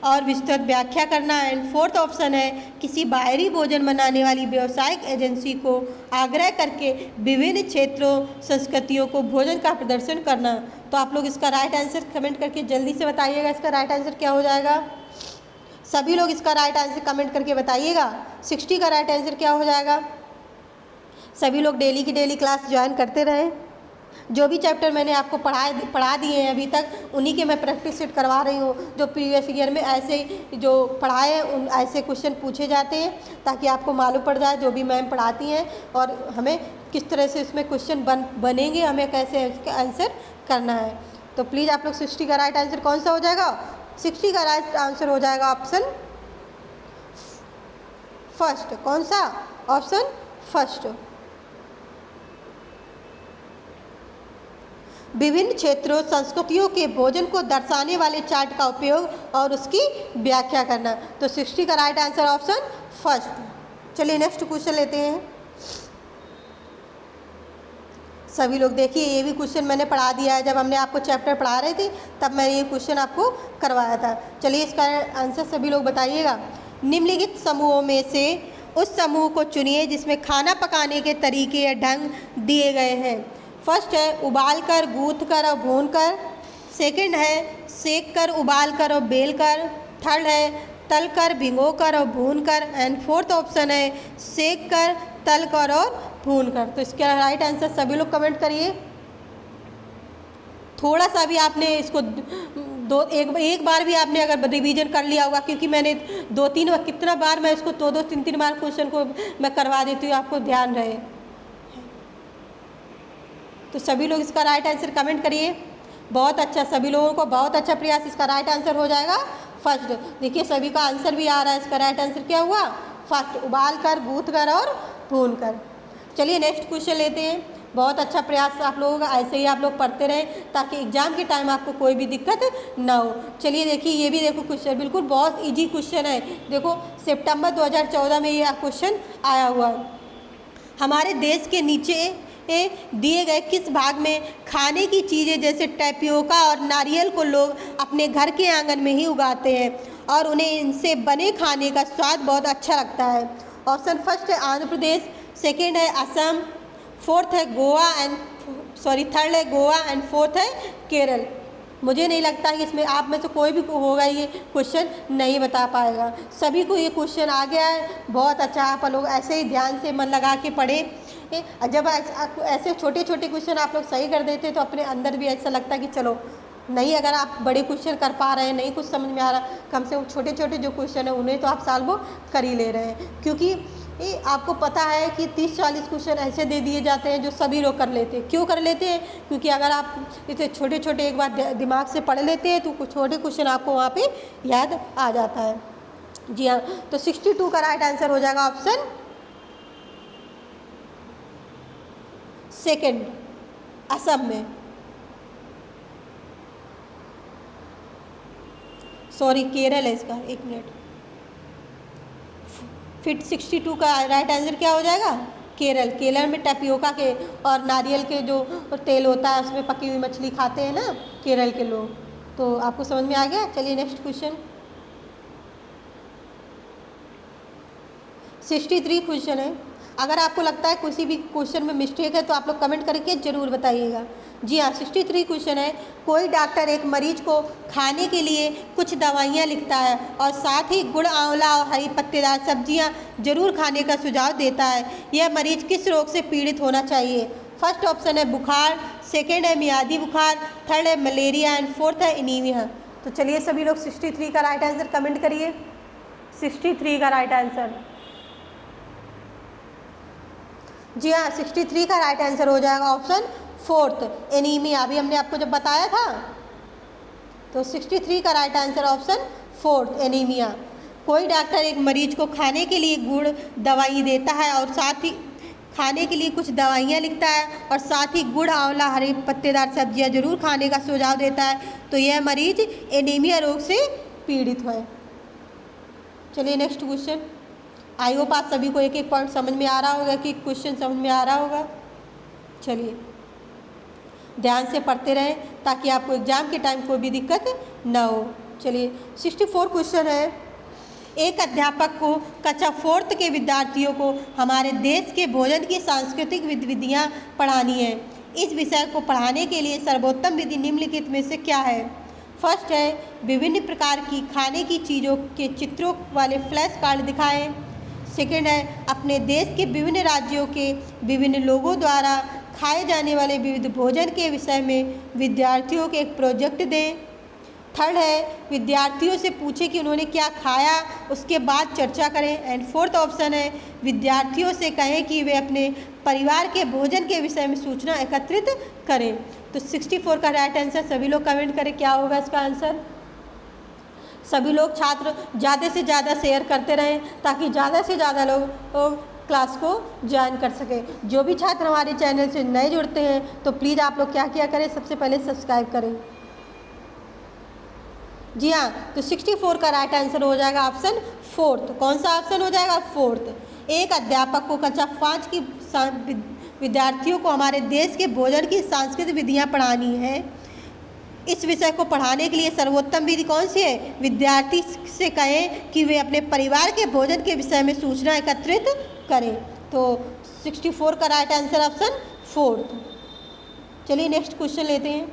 और विस्तृत व्याख्या करना। एंड फोर्थ ऑप्शन है किसी बाहरी भोजन बनाने वाली व्यावसायिक एजेंसी को आग्रह करके विभिन्न क्षेत्रों संस्कृतियों को भोजन का प्रदर्शन करना। तो आप लोग इसका राइट आंसर कमेंट करके जल्दी से बताइएगा इसका राइट आंसर क्या हो जाएगा। सभी लोग इसका राइट आंसर कमेंट करके बताइएगा। 60 का राइट आंसर क्या हो जाएगा। सभी लोग डेली की डेली क्लास ज्वाइन करते रहें। जो भी चैप्टर मैंने आपको पढ़ा दिए हैं अभी तक उन्हीं के मैं प्रैक्टिस सेट करवा रही हूँ। जो प्रीवियस ईयर में ऐसे जो पढ़ाए उन ऐसे क्वेश्चन पूछे जाते हैं ताकि आपको मालूम पड़ जाए जो भी मैम पढ़ाती हैं और हमें किस तरह से इसमें क्वेश्चन बनेंगे, हमें कैसे इसका आंसर करना है। तो प्लीज़ आप लोग 60 का राइट आंसर कौन सा हो जाएगा? 60 का राइट आंसर हो जाएगा ऑप्शन फर्स्ट। कौन सा? Option first. विभिन्न क्षेत्रों संस्कृतियों के भोजन को दर्शाने वाले चार्ट का उपयोग और उसकी व्याख्या करना। तो 60 का राइट आंसर ऑप्शन फर्स्ट। चलिए नेक्स्ट क्वेश्चन लेते हैं। सभी लोग देखिए ये भी क्वेश्चन मैंने पढ़ा दिया है। जब हमने आपको चैप्टर पढ़ा रहे थे तब मैंने ये क्वेश्चन आपको करवाया था। चलिए इसका आंसर सभी लोग बताइएगा। निम्नलिखित समूहों में से उस समूह को चुनिए जिसमें खाना पकाने के तरीके या ढंग दिए गए हैं। फर्स्ट है उबाल कर, गूँथ कर और भून कर। सेकंड है सेक कर, उबाल कर और बेल कर। थर्ड है तल कर, भिगो कर और भून कर। एंड फोर्थ ऑप्शन है सेक कर, तल कर और भून कर। तो इसका राइट आंसर सभी लोग कमेंट करिए। थोड़ा सा भी आपने इसको एक बार भी आपने अगर रिवीजन कर लिया होगा, क्योंकि मैंने 2-3 बार, कितना बार मैं इसको 2-2, 3-3 बार क्वेश्चन को मैं करवा देती हूँ, आपको ध्यान रहे। तो सभी लोग इसका राइट आंसर कमेंट करिए। बहुत अच्छा, सभी लोगों को बहुत अच्छा प्रयास। इसका राइट आंसर हो जाएगा फर्स्ट। देखिए सभी का आंसर भी आ रहा है। इसका राइट आंसर क्या हुआ? फर्स्ट। उबाल कर, गूँथ कर और भून कर। चलिए नेक्स्ट क्वेश्चन लेते हैं। बहुत अच्छा प्रयास आप लोगों का, ऐसे ही आप लोग पढ़ते रहें ताकि एग्जाम के टाइम आपको कोई भी दिक्कत ना हो। चलिए देखिए, ये भी देखो क्वेश्चन बिल्कुल बहुत इजी क्वेश्चन है। देखो सितंबर 2014 में ये क्वेश्चन आया हुआ है। हमारे देश के नीचे दिए गए किस भाग में खाने की चीज़ें जैसे टैपियोका और नारियल को लोग अपने घर के आंगन में ही उगाते हैं और उन्हें इनसे बने खाने का स्वाद बहुत अच्छा लगता है? ऑप्शन फर्स्ट है आंध्र प्रदेश, सेकेंड है असम, फोर्थ है गोवा एंड थर्ड है गोवा एंड फोर्थ है केरल। मुझे नहीं लगता कि इसमें आप में से कोई भी होगा ये क्वेश्चन नहीं बता पाएगा। सभी को ये क्वेश्चन आ गया है। बहुत अच्छा, आप लोग ऐसे ही ध्यान से मन लगा के पढ़ें। जब ऐसे छोटे छोटे क्वेश्चन आप लोग सही कर देते तो अपने अंदर भी ऐसा लगता कि चलो नहीं, अगर आप बड़े क्वेश्चन कर पा रहे हैं, नहीं कुछ समझ में आ रहा, कम से कम छोटे छोटे जो क्वेश्चन है उन्हें तो आप सॉल्व कर ही ले रहे हैं। क्योंकि आपको पता है कि 30-40 क्वेश्चन ऐसे दे दिए जाते हैं जो सभी लोग कर लेते हैं। क्यों कर लेते हैं? क्योंकि अगर आप इसे छोटे छोटे एक बार दिमाग से पढ़ लेते हैं तो कुछ छोटे क्वेश्चन आपको वहाँ पे याद आ जाता है। जी हाँ, तो 62 का राइट आंसर हो जाएगा ऑप्शन सेकेंड, असम में। सॉरी, केरल है इसका, एक मिनट। फिर 62 का राइट आंसर क्या हो जाएगा? केरल। केरल में टैपियोका के और नारियल के जो तेल होता है उसमें पकी हुई मछली खाते हैं ना केरल के लोग। तो आपको समझ में आ गया। चलिए नेक्स्ट क्वेश्चन। 63 क्वेश्चन है। अगर आपको लगता है किसी भी क्वेश्चन में मिस्टेक है तो आप लोग कमेंट करके ज़रूर बताइएगा। जी हाँ, 63 क्वेश्चन है। कोई डॉक्टर एक मरीज को खाने के लिए कुछ दवाइयाँ लिखता है और साथ ही गुड़, आंवला और हरी पत्तेदार सब्जियाँ जरूर खाने का सुझाव देता है। यह मरीज किस रोग से पीड़ित होना चाहिए? फर्स्ट ऑप्शन है बुखार, सेकेंड है मियादी बुखार, थर्ड है मलेरिया एंड फोर्थ है एनीमिया। तो चलिए सभी लोग 63 का राइट आंसर कमेंट करिए। 63 का राइट आंसर। जी हाँ, 63 का राइट आंसर हो जाएगा ऑप्शन फोर्थ, एनीमिया। अभी हमने आपको जब बताया था तो 63 का right answer option fourth, anaemia. कोई डॉक्टर एक मरीज को खाने के लिए गुड़ दवाई देता है और साथ ही खाने के लिए कुछ दवाइयाँ लिखता है और साथ ही गुड़, आंवला, हरी पत्तेदार सब्जियाँ जरूर खाने का सुझाव देता है। तो यह मरीज एनीमिया रोग से पीड़ित है। चलिए नेक्स्ट क्वेश्चन। आई होप आप सभी को एक एक पॉइंट समझ में आ रहा होगा कि क्वेश्चन समझ में आ रहा होगा। चलिए ध्यान से पढ़ते रहें ताकि आपको एग्जाम के टाइम कोई भी दिक्कत ना हो। चलिए 64 क्वेश्चन है। एक अध्यापक को कक्षा 4th के विद्यार्थियों को हमारे देश के भोजन की सांस्कृतिक विधियाँ पढ़ानी है। इस विषय को पढ़ाने के लिए सर्वोत्तम विधि निम्नलिखित में से क्या है? फर्स्ट है विभिन्न प्रकार की खाने की चीज़ों के चित्रों वाले फ्लैश कार्ड दिखाएं। सेकेंड है अपने देश के विभिन्न राज्यों के विभिन्न लोगों द्वारा खाए जाने वाले विविध भोजन के विषय में विद्यार्थियों को एक प्रोजेक्ट दें। थर्ड है विद्यार्थियों से पूछें कि उन्होंने क्या खाया, उसके बाद चर्चा करें। एंड फोर्थ ऑप्शन है विद्यार्थियों से कहें कि वे अपने परिवार के भोजन के विषय में सूचना एकत्रित करें। तो 64 का राइट आंसर सभी लोग कमेंट करें, क्या होगा इसका आंसर? सभी लोग छात्र ज़्यादा से ज़्यादा शेयर करते रहें ताकि ज़्यादा से ज़्यादा लोग क्लास को ज्वाइन कर सके। जो भी छात्र हमारे चैनल से नए जुड़ते हैं तो प्लीज़ आप लोग क्या क्या करें, सबसे पहले सब्सक्राइब करें। जी हाँ, तो 64 का राइट आंसर हो जाएगा ऑप्शन फोर्थ। कौन सा ऑप्शन हो जाएगा? फोर्थ। एक अध्यापक को कक्षा 5 की विद्यार्थियों को हमारे देश के भोजन की सांस्कृतिक विधियाँ पढ़ानी है। इस विषय को पढ़ाने के लिए सर्वोत्तम विधि कौन सी है? विद्यार्थी से कहें कि वे अपने परिवार के भोजन के विषय में सूचना एकत्रित करें। तो 64 का राइट आंसर ऑप्शन फोर्थ। चलिए नेक्स्ट क्वेश्चन लेते हैं।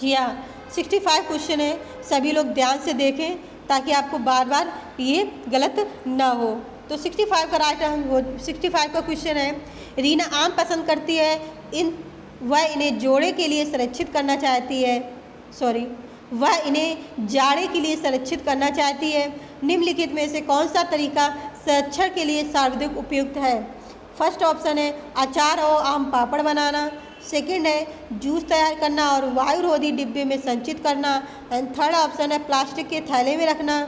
जी हाँ, 65 क्वेश्चन है। सभी लोग ध्यान से देखें ताकि आपको बार बार ये गलत ना हो। तो 65 का राइट आंसर 65 का क्वेश्चन है। रीना आम पसंद करती है, वह इन्हें जोड़े के लिए संरक्षित करना चाहती है। वह इन्हें जाड़े के लिए संरक्षित करना चाहती है। निम्नलिखित में से कौन सा तरीका संरक्षण के लिए सर्वाधिक उपयुक्त है? फर्स्ट ऑप्शन है अचार और आम पापड़ बनाना। सेकंड है जूस तैयार करना और वायुरोधी डिब्बे में संचित करना। एंड थर्ड ऑप्शन है प्लास्टिक के थैले में रखना।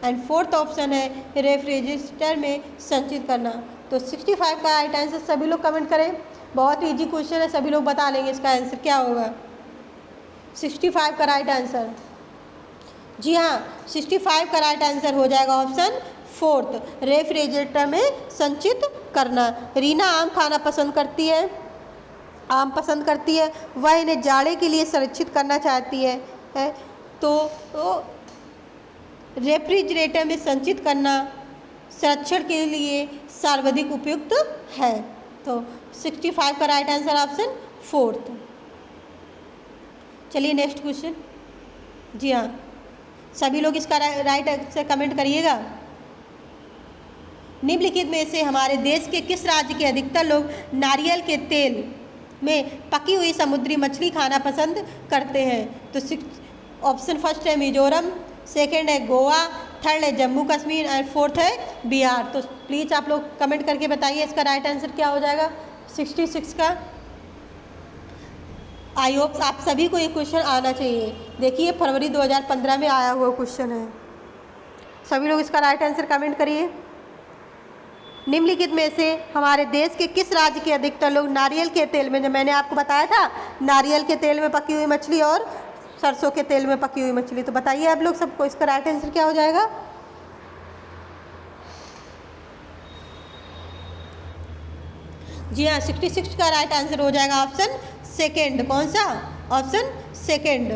एंड फोर्थ ऑप्शन है रेफ्रिजरेटर में संचित करना। तो 65 का राइट आंसर सभी लोग कमेंट करें। बहुत इजी क्वेश्चन है, सभी लोग बता लेंगे इसका आंसर क्या होगा। 65 का राइट आंसर, जी हाँ 65 का राइट आंसर हो जाएगा ऑप्शन फोर्थ, रेफ्रिजरेटर में संचित करना। रीना आम खाना पसंद करती है, आम पसंद करती है, वह इन्हें जाड़े के लिए संरक्षित करना चाहती है तो रेफ्रिजरेटर में संचित करना संरक्षण के लिए सर्वाधिक उपयुक्त है। तो 65 का राइट आंसर ऑप्शन फोर्थ। चलिए नेक्स्ट क्वेश्चन। जी हाँ सभी लोग इसका राइट आंसर कमेंट करिएगा। निम्नलिखित में से हमारे देश के किस राज्य के अधिकतर लोग नारियल के तेल में पकी हुई समुद्री मछली खाना पसंद करते हैं। तो ऑप्शन फर्स्ट है मिजोरम, सेकंड है गोवा, थर्ड है जम्मू कश्मीर एंड फोर्थ है बिहार। तो प्लीज़ आप लोग कमेंट करके बताइए इसका राइट आंसर क्या हो जाएगा 66 का। आई होप आप सभी को ये क्वेश्चन आना चाहिए। देखिए फरवरी 2015 में आया हुआ क्वेश्चन है। सभी लोग इसका राइट आंसर कमेंट करिए। निम्नलिखित में से हमारे देश के किस राज्य के अधिकतर लोग नारियल के तेल में, जो मैंने आपको बताया था नारियल के तेल में पकी हुई मछली और सरसों के तेल में पकी हुई मछली, तो बताइए आप लोग सबको इसका राइट आंसर क्या हो जाएगा। जी हाँ 66 का राइट आंसर हो जाएगा ऑप्शन सेकंड। कौन सा ऑप्शन सेकंड।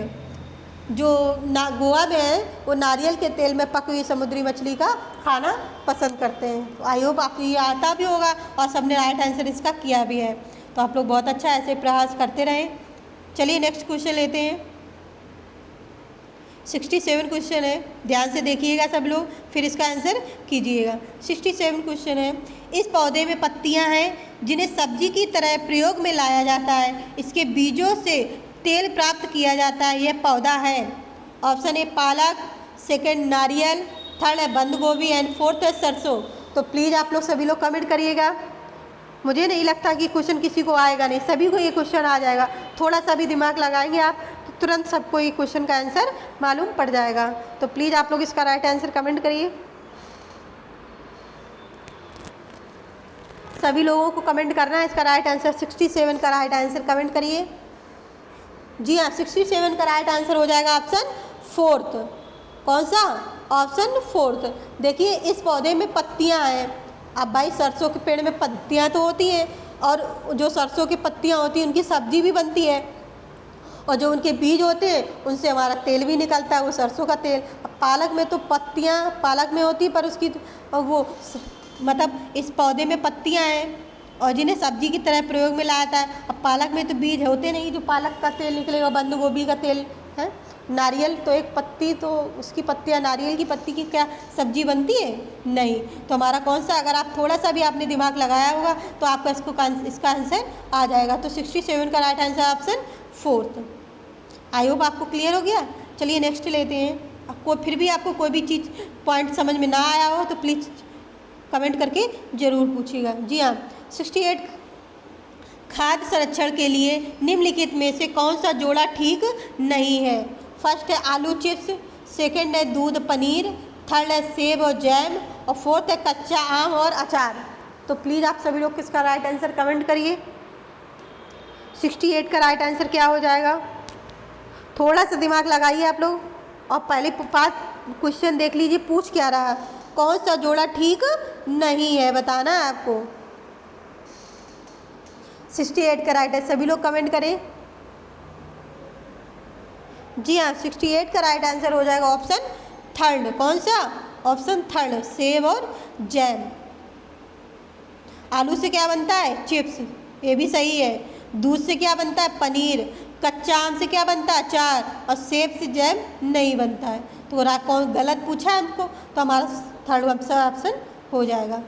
जो गोवा में है वो नारियल के तेल में पकी हुई समुद्री मछली का खाना पसंद करते हैं। तो आई होप आपको ये आता भी होगा और सबने राइट आंसर इसका किया भी है। तो आप लोग बहुत अच्छा ऐसे प्रयास करते रहें। चलिए नेक्स्ट क्वेश्चन लेते हैं। 67 क्वेश्चन है, ध्यान से देखिएगा सब लोग, फिर इसका आंसर कीजिएगा। 67 क्वेश्चन है, इस पौधे में पत्तियां हैं जिन्हें सब्जी की तरह प्रयोग में लाया जाता है, इसके बीजों से तेल प्राप्त किया जाता है, यह पौधा है। ऑप्शन ए पालक, सेकंड नारियल, थर्ड है बंद गोभी एंड फोर्थ है सरसों। तो प्लीज़ आप लोग सभी लोग कमेंट करिएगा। मुझे नहीं लगता कि क्वेश्चन किसी को आएगा नहीं, सभी को ये क्वेश्चन आ जाएगा। थोड़ा सा भी दिमाग लगाएंगे आप तो तुरंत सबको ये क्वेश्चन का आंसर मालूम पड़ जाएगा। तो प्लीज़ आप लोग इसका राइट आंसर कमेंट करिए। सभी लोगों को कमेंट करना है इसका राइट आंसर। 67 का राइट आंसर कमेंट करिए। जी हाँ 67 का राइट आंसर हो जाएगा ऑप्शन फोर्थ। कौन सा ऑप्शन फोर्थ। देखिए इस पौधे में पत्तियां हैं। अब भाई सरसों के पेड़ में पत्तियां तो होती हैं और जो सरसों की पत्तियां होती हैं उनकी सब्जी भी बनती है और जो उनके बीज होते हैं उनसे हमारा तेल भी निकलता है, वो सरसों का तेल। अब पालक में तो पत्तियां पालक में होती पर उसकी वो मतलब इस पौधे में पत्तियां हैं और जिन्हें सब्जी की तरह प्रयोग में लाया था। अब पालक में तो बीज होते नहीं जो पालक का तेल निकलेगा, बंद गोभी का तेल है। नारियल तो एक पत्ती, तो उसकी पत्तियाँ नारियल की पत्ती की क्या सब्जी बनती है नहीं। तो हमारा कौन सा, अगर आप थोड़ा सा भी आपने दिमाग लगाया होगा तो आपका इसका आंसर आ जाएगा। तो 67 का right answer option fourth. I hope आपको क्लियर हो गया। चलिए नेक्स्ट लेते हैं। आपको फिर भी आपको कोई भी चीज़ पॉइंट समझ में ना आया हो तो प्लीज़ कमेंट करके ज़रूर पूछिएगा। जी हाँ 68 खाद्य संरक्षण के लिए निम्नलिखित में से कौन सा जोड़ा ठीक नहीं है। फर्स्ट है आलू चिप्स, सेकंड है दूध पनीर, थर्ड है सेब और जैम और फोर्थ है कच्चा आम और अचार। तो प्लीज़ आप सभी लोग किसका राइट आंसर कमेंट करिए। 68 का राइट आंसर क्या हो जाएगा। थोड़ा सा दिमाग लगाइए आप लोग और पहले क्वेश्चन देख लीजिए पूछ क्या रहा। कौन सा जोड़ा ठीक नहीं है बताना है आपको। 68 का राइट है, सभी लोग कमेंट करें। जी हाँ 68 का राइट आंसर हो जाएगा ऑप्शन थर्ड। कौन सा ऑप्शन थर्ड, सेब और जैम। आलू से क्या बनता है चिप्स, ये भी सही है। दूध से क्या बनता है पनीर, कच्चा आम से क्या बनता है अचार और सेब से जैम नहीं बनता है। तो कौन गलत पूछा है हमको, तो हमारा थर्ड ऑप्शन हो जाएगा।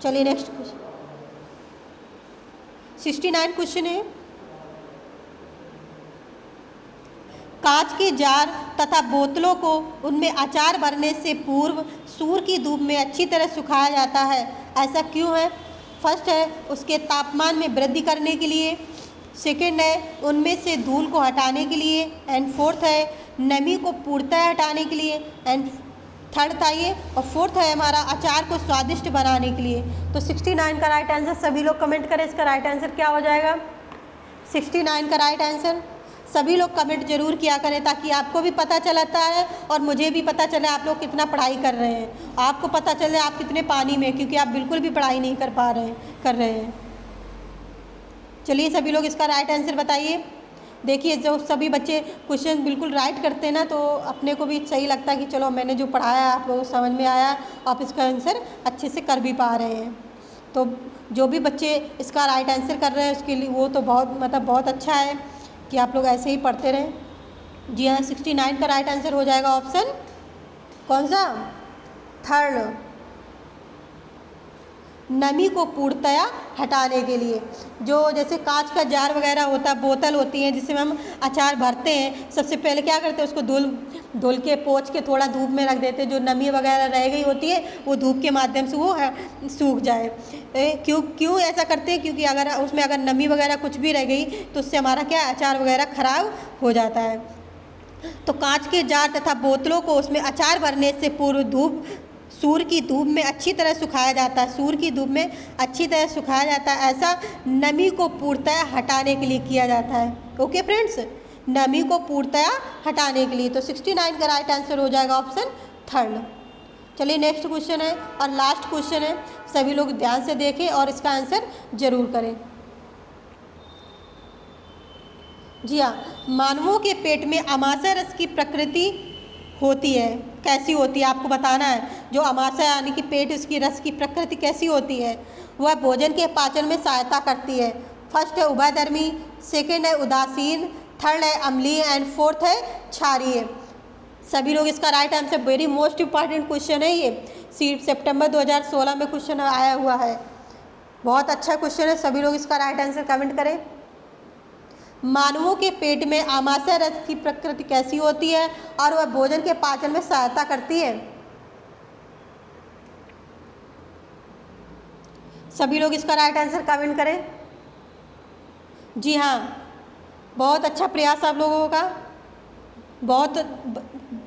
चलिए नेक्स्ट क्वेश्चन 69 क्वेश्चन है। कांच के जार तथा बोतलों को उनमें अचार भरने से पूर्व सूर्य की धूप में अच्छी तरह सुखाया जाता है, ऐसा क्यों है। फर्स्ट है उसके तापमान में वृद्धि करने के लिए, सेकेंड है उनमें से धूल को हटाने के लिए, एंड फोर्थ है नमी को पूर्णतः हटाने के लिए, एंड थर्ड था ये, और फोर्थ है हमारा अचार को स्वादिष्ट बनाने के लिए। तो 69 का राइट आंसर, सभी लोग कमेंट करें इसका राइट आंसर क्या हो जाएगा। 69 का राइट आंसर सभी लोग कमेंट जरूर किया करें ताकि आपको भी पता चलता है और मुझे भी पता चले आप लोग कितना पढ़ाई कर रहे हैं, आपको पता चले आप कितने पानी में, क्योंकि आप बिल्कुल भी पढ़ाई नहीं कर रहे हैं। चलिए सभी लोग इसका राइट आंसर बताइए। देखिए जो सभी बच्चे क्वेश्चन बिल्कुल राइट करते हैं ना, तो अपने को भी सही लगता है कि चलो मैंने जो पढ़ाया आप लोगों को समझ में आया, आप इसका आंसर अच्छे से कर भी पा रहे हैं। तो जो भी बच्चे इसका राइट आंसर कर रहे हैं उसके लिए वो तो बहुत अच्छा है कि आप लोग ऐसे ही पढ़ते रहें। जी हाँ, 69 का राइट आंसर हो जाएगा ऑप्शन कौन सा, थर्ड, नमी को पूर्णतया हटाने के लिए। जो जैसे कांच का जार वगैरह होता है, बोतल होती है जिसमें हम अचार भरते हैं, सबसे पहले क्या करते हैं उसको धुल के पोंछ के थोड़ा धूप में रख देते हैं, जो नमी वगैरह रह गई होती है वो धूप के माध्यम से वो सूख जाए। क्यों ऐसा करते हैं, क्योंकि अगर उसमें अगर नमी वगैरह कुछ भी रह गई तो उससे हमारा क्या अचार वगैरह ख़राब हो जाता है। तो कांच के जार तथा बोतलों को उसमें अचार भरने से पूर्व सूर्य की धूप में अच्छी तरह सुखाया जाता है, सूर्य की धूप में अच्छी तरह सुखाया जाता है। ऐसा नमी को पूर्णतया हटाने के लिए किया जाता है। ओके फ्रेंड्स, नमी को पूर्णतया हटाने के लिए। तो 69 का राइट आंसर हो जाएगा ऑप्शन थर्ड। चलिए नेक्स्ट क्वेश्चन है और लास्ट क्वेश्चन है, सभी लोग ध्यान से देखें और इसका आंसर जरूर करें। जी हाँ, मानवों के पेट में अमाशय रस की प्रकृति होती है, कैसी होती है आपको बताना है। जो अमाशय यानी कि पेट, उसकी रस की प्रकृति कैसी होती है, वह भोजन के पाचन में सहायता करती है। फर्स्ट है उभयधर्मी, सेकेंड है उदासीन, थर्ड है अम्लीय, एंड फोर्थ है क्षारीय। सभी लोग इसका right answer, very most important question है ये, सितंबर 2016 में क्वेश्चन आया हुआ है, बहुत अच्छा क्वेश्चन है। सभी लोग इसका राइट आंसर कमेंट करें। मानवों के पेट में आमाशय रस की प्रकृति कैसी होती है और वह भोजन के पाचन में सहायता करती है। सभी लोग इसका राइट आंसर कमेंट करें। जी हाँ, बहुत अच्छा प्रयास आप लोगों का, बहुत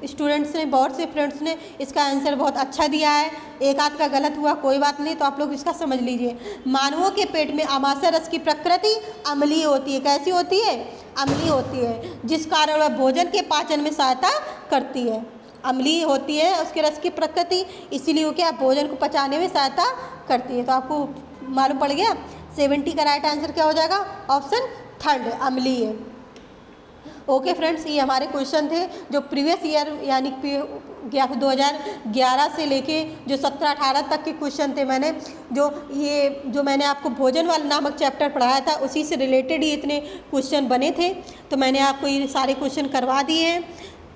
स्टूडेंट्स ने, बहुत से फ्रेंड्स ने इसका आंसर बहुत अच्छा दिया है। एक आध का गलत हुआ कोई बात नहीं, तो आप लोग इसका समझ लीजिए। मानवों के पेट में आमाशय रस की प्रकृति अम्लीय होती है, कैसी होती है, अम्लीय होती है, जिस कारण वह भोजन के पाचन में सहायता करती है। अम्लीय होती है उसके रस की प्रकृति, इसीलिए वो क्या भोजन को पचाने में सहायता करती है। तो आपको मालूम पड़ गया, 70 का राइट आंसर क्या हो जाएगा, ऑप्शन थर्ड, अम्लीय। ओके फ्रेंड्स, ये हमारे क्वेश्चन थे जो प्रीवियस ईयर यानी 2011 से लेके जो 17-18 तक के क्वेश्चन थे। जो मैंने आपको भोजन वाला नामक चैप्टर पढ़ाया था उसी से रिलेटेड ही इतने क्वेश्चन बने थे, तो मैंने आपको ये सारे क्वेश्चन करवा दिए हैं।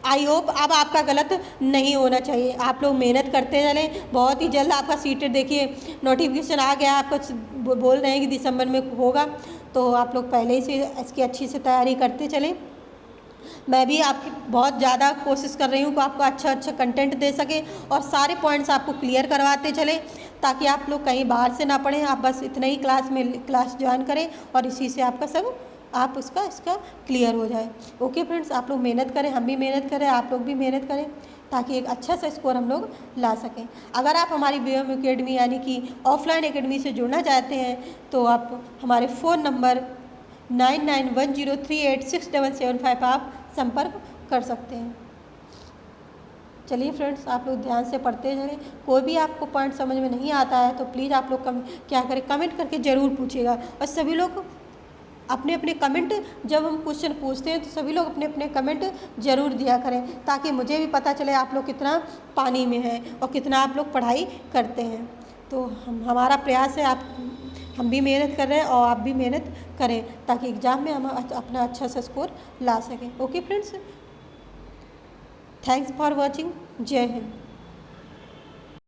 आई होप अब आपका गलत नहीं होना चाहिए, आप लोग मेहनत करते चलें। बहुत ही जल्द आपका सीटेट देखिए नोटिफिकेशन आ गया, आपको बोल रहे हैं कि दिसंबर में होगा, तो आप लोग पहले ही से इसकी अच्छी से तैयारी करते चलें। मैं भी आपकी बहुत ज़्यादा कोशिश कर रही हूँ कि आपको अच्छा कंटेंट दे सके और सारे पॉइंट्स आपको क्लियर करवाते चलें, ताकि आप लोग कहीं बाहर से ना पढ़ें, आप बस इतना ही क्लास ज्वाइन करें और इसी से आपका सब आप इसका क्लियर हो जाए। ओके फ्रेंड्स, आप लोग मेहनत करें, हम भी मेहनत करें, आप लोग भी मेहनत करें, ताकि एक अच्छा सा स्कोर हम लोग ला सकें। अगर आप हमारी BOM एकेडमी यानी कि ऑफलाइन एकेडमी से जुड़ना चाहते हैं तो आप हमारे फ़ोन नंबर 9910386775 आप संपर्क कर सकते हैं। चलिए फ्रेंड्स, आप लोग ध्यान से पढ़ते चलें। कोई भी आपको पॉइंट समझ में नहीं आता है तो प्लीज़ आप लोग क्या करें, कमेंट करके ज़रूर पूछिएगा। और सभी लोग अपने अपने कमेंट, जब हम क्वेश्चन पूछते हैं तो सभी लोग अपने अपने कमेंट ज़रूर दिया करें, ताकि मुझे भी पता चले आप लोग कितना पानी में हैं और कितना आप लोग पढ़ाई करते हैं। तो हमारा प्रयास है हम भी मेहनत कर रहे हैं और आप भी मेहनत करें, ताकि एग्ज़ाम में हम अपना अच्छा सा स्कोर ला सकें। Okay friends, thanks for watching. जय हिंद।